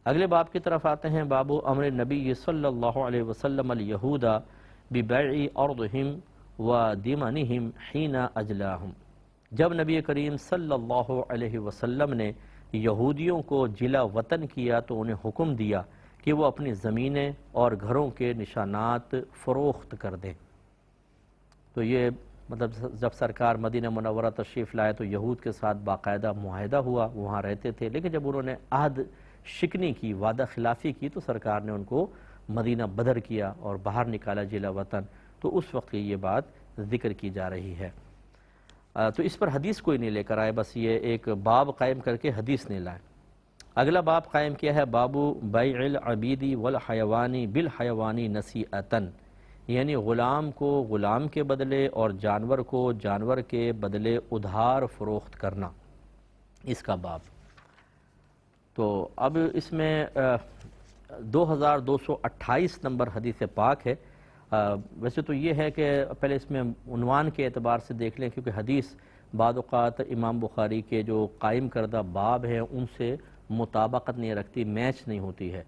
اگلے باب کی طرف آتے ہیں، باب امر نبی صلی اللہ علیہ وسلم الیہود ببیع ارضہم و دمنہم حین اجلاہم۔ جب نبی کریم صلی اللہ علیہ وسلم نے یہودیوں کو جلا وطن کیا تو انہیں حکم دیا کہ وہ اپنی زمینیں اور گھروں کے نشانات فروخت کر دیں۔ تو یہ مطلب جب سرکار مدینہ منورہ تشریف لائے تو یہود کے ساتھ باقاعدہ معاہدہ ہوا، وہاں رہتے تھے، لیکن جب انہوں نے عہد شکنی کی، وعدہ خلافی کی، تو سرکار نے ان کو مدینہ بدر کیا اور باہر نکالا جلا وطن۔ تو اس وقت یہ بات ذکر کی جا رہی ہے۔ تو اس پر حدیث کوئی نہیں لے کر آئے، بس یہ ایک باب قائم کر کے حدیث نہیں لائے۔ اگلا باب قائم کیا ہے، باب بیع العبید والحیوان بالحیوان نصیعۃ، یعنی غلام کو غلام کے بدلے اور جانور کو جانور کے بدلے ادھار فروخت کرنا، اس کا باب۔ تو اب اس میں 2228 نمبر حدیث پاک ہے۔ ویسے تو یہ ہے کہ پہلے اس میں عنوان کے اعتبار سے دیکھ لیں، کیونکہ حدیث بعض اوقات امام بخاری کے جو قائم کردہ باب ہیں ان سے مطابقت نہیں رکھتی، میچ نہیں ہوتی ہے۔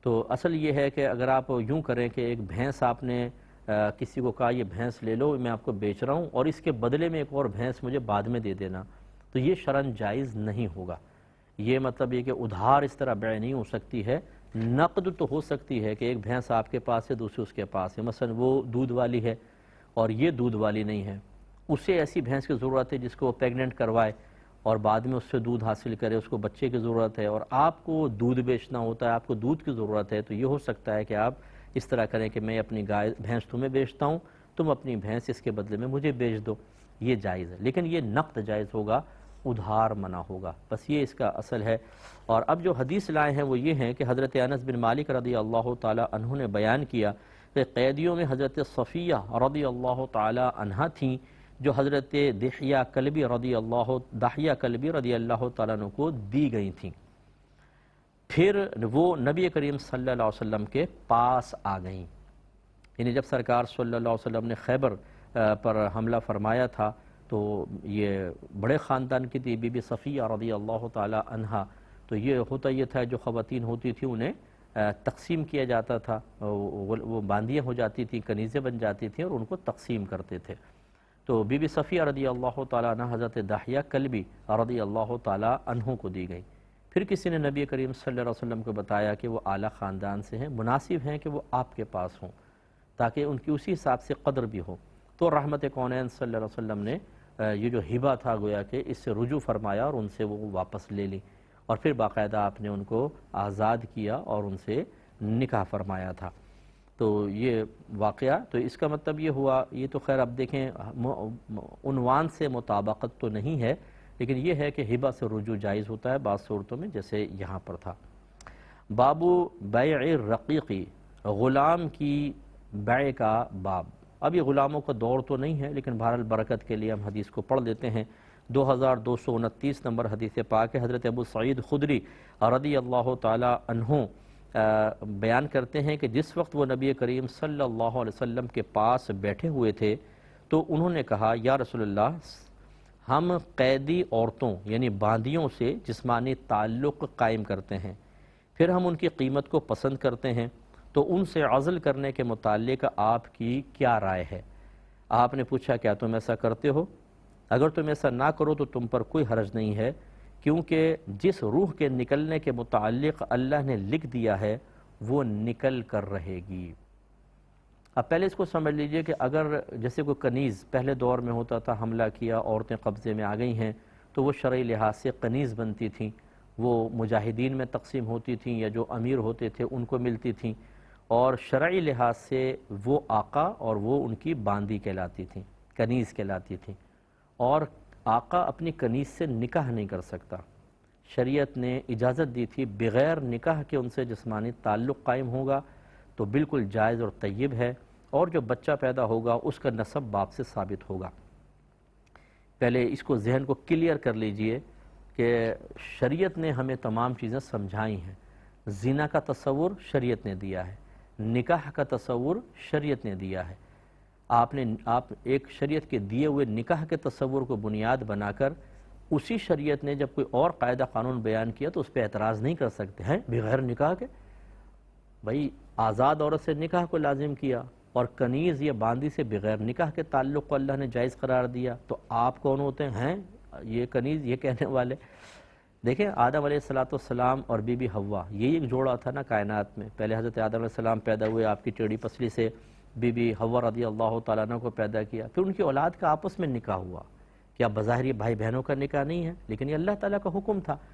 تو اصل یہ ہے کہ اگر آپ یوں کریں کہ ایک بھینس آپ نے کسی کو کہا یہ بھینس لے لو، میں آپ کو بیچ رہا ہوں، اور اس کے بدلے میں ایک اور بھینس مجھے بعد میں دے دینا، تو یہ شرعاً جائز نہیں ہوگا۔ یہ مطلب یہ کہ ادھار اس طرح بیع نہیں ہو سکتی ہے۔ نقد تو ہو سکتی ہے کہ ایک بھینس آپ کے پاس ہے، دوسری اس کے پاس ہے، مثلا وہ دودھ والی ہے اور یہ دودھ والی نہیں ہے، اسے ایسی بھینس کی ضرورت ہے جس کو وہ پیگننٹ کروائے اور بعد میں اس سے دودھ حاصل کرے، اس کو بچے کی ضرورت ہے، اور آپ کو دودھ بیچنا ہوتا ہے، آپ کو دودھ کی ضرورت ہے، تو یہ ہو سکتا ہے کہ آپ اس طرح کریں کہ میں اپنی گائے بھینس تمہیں بیچتا ہوں، تم اپنی بھینس اس کے بدلے میں مجھے بیچ دو، یہ جائز ہے۔ لیکن یہ نقد جائز ہوگا، ادھار منع ہوگا، بس یہ اس کا اصل ہے۔ اور اب جو حدیث لائے ہیں وہ یہ ہیں کہ حضرت انس بن مالک رضی اللہ تعالی عنہ نے بیان کیا کہ قیدیوں میں حضرت صفیہ رضی اللہ تعالی عنہ تھیں، جو حضرت دحیہ کلبی رضی اللہ تعالیٰ عنہ کو دی گئی تھیں۔ پھر وہ نبی کریم صلی اللہ علیہ وسلم کے پاس آ گئیں، یعنی جب سرکار صلی اللہ علیہ وسلم نے خیبر پر حملہ فرمایا تھا تو یہ بڑے خاندان کی تھی، بی بی صفیہ رضی اللہ تعالی عنہا، تو یہ ہوتا یہ تھا جو خواتین ہوتی تھیں انہیں تقسیم کیا جاتا تھا، وہ باندیاں ہو جاتی تھیں، کنیزیں بن جاتی تھیں اور ان کو تقسیم کرتے تھے۔ تو بی بی صفیہ رضی اللہ تعالیٰ عنہ حضرت دحیہ کلبی رضی اللہ تعالیٰ عنہ کو دی گئی۔ پھر کسی نے نبی کریم صلی اللہ علیہ وسلم کو بتایا کہ وہ اعلیٰ خاندان سے ہیں، مناسب ہیں کہ وہ آپ کے پاس ہوں تاکہ ان کی اسی حساب سے قدر بھی ہو۔ تو رحمت کونین صلی اللہ علیہ وسلم نے یہ جو ہبہ تھا گویا کہ اس سے رجوع فرمایا اور ان سے وہ واپس لے لی، اور پھر باقاعدہ آپ نے ان کو آزاد کیا اور ان سے نکاح فرمایا تھا۔ تو یہ واقعہ، تو اس کا مطلب یہ ہوا، یہ تو خیر اب دیکھیں عنوان سے مطابقت تو نہیں ہے، لیکن یہ ہے کہ ہبہ سے رجوع جائز ہوتا ہے بعض صورتوں میں، جیسے یہاں پر تھا۔ بابو بیع الرقیقی، غلام کی بیع کا باب۔ اب یہ غلاموں کا دور تو نہیں ہے، لیکن بہرحال برکت کے لیے ہم حدیث کو پڑھ لیتے ہیں۔ 2229 نمبر حدیث پاک ہے، حضرت ابو سعید خدری رضی اللہ تعالی عنہ بیان کرتے ہیں کہ جس وقت وہ نبی کریم صلی اللہ علیہ وسلم کے پاس بیٹھے ہوئے تھے تو انہوں نے کہا، یا رسول اللہ، ہم قیدی عورتوں یعنی باندیوں سے جسمانی تعلق قائم کرتے ہیں، پھر ہم ان کی قیمت کو پسند کرتے ہیں، تو ان سے عزل کرنے کے متعلق آپ کی کیا رائے ہے؟ آپ نے پوچھا، کیا تم ایسا کرتے ہو؟ اگر تم ایسا نہ کرو تو تم پر کوئی حرج نہیں ہے، کیونکہ جس روح کے نکلنے کے متعلق اللہ نے لکھ دیا ہے وہ نکل کر رہے گی۔ اب پہلے اس کو سمجھ لیجئے کہ اگر جیسے کوئی کنیز پہلے دور میں ہوتا تھا، حملہ کیا، عورتیں قبضے میں آ گئی ہیں، تو وہ شرعی لحاظ سے کنیز بنتی تھیں، وہ مجاہدین میں تقسیم ہوتی تھیں یا جو امیر ہوتے تھے ان کو ملتی تھیں، اور شرعی لحاظ سے وہ آقا اور وہ ان کی باندی کہلاتی تھیں، کنیز کہلاتی تھیں، اور آقا اپنی کنیز سے نکاح نہیں کر سکتا۔ شریعت نے اجازت دی تھی بغیر نکاح کے ان سے جسمانی تعلق قائم ہوگا تو بالکل جائز اور طیب ہے، اور جو بچہ پیدا ہوگا اس کا نسب باپ سے ثابت ہوگا۔ پہلے اس کو ذہن کو کلیئر کر لیجئے کہ شریعت نے ہمیں تمام چیزیں سمجھائی ہیں۔ زنا کا تصور شریعت نے دیا ہے، نکاح کا تصور شریعت نے دیا ہے۔ آپ ایک شریعت کے دیے ہوئے نکاح کے تصور کو بنیاد بنا کر اسی شریعت نے جب کوئی اور قاعدہ قانون بیان کیا تو اس پہ اعتراض نہیں کر سکتے ہیں بغیر نکاح کے. بھائی آزاد عورت سے نکاح کو لازم کیا اور کنیز یا باندی سے بغیر نکاح کے تعلق کو اللہ نے جائز قرار دیا، تو آپ کون ہوتے ہیں یہ کنیز یہ کہنے والے؟ دیکھیں آدم علیہ السلام اور بی بی حوا یہی ایک جوڑا تھا نا کائنات میں. پہلے حضرت آدم علیہ السلام پیدا ہوئے، آپ کی ٹیڑھی پسلی سے بی بی حوا رضی اللہ تعالیٰ عنہ کو پیدا کیا، پھر ان کی اولاد کا آپس میں نکاح ہوا. کیا بظاہر یہ بھائی بہنوں کا نکاح نہیں ہے؟ لیکن یہ اللہ تعالیٰ کا حکم تھا.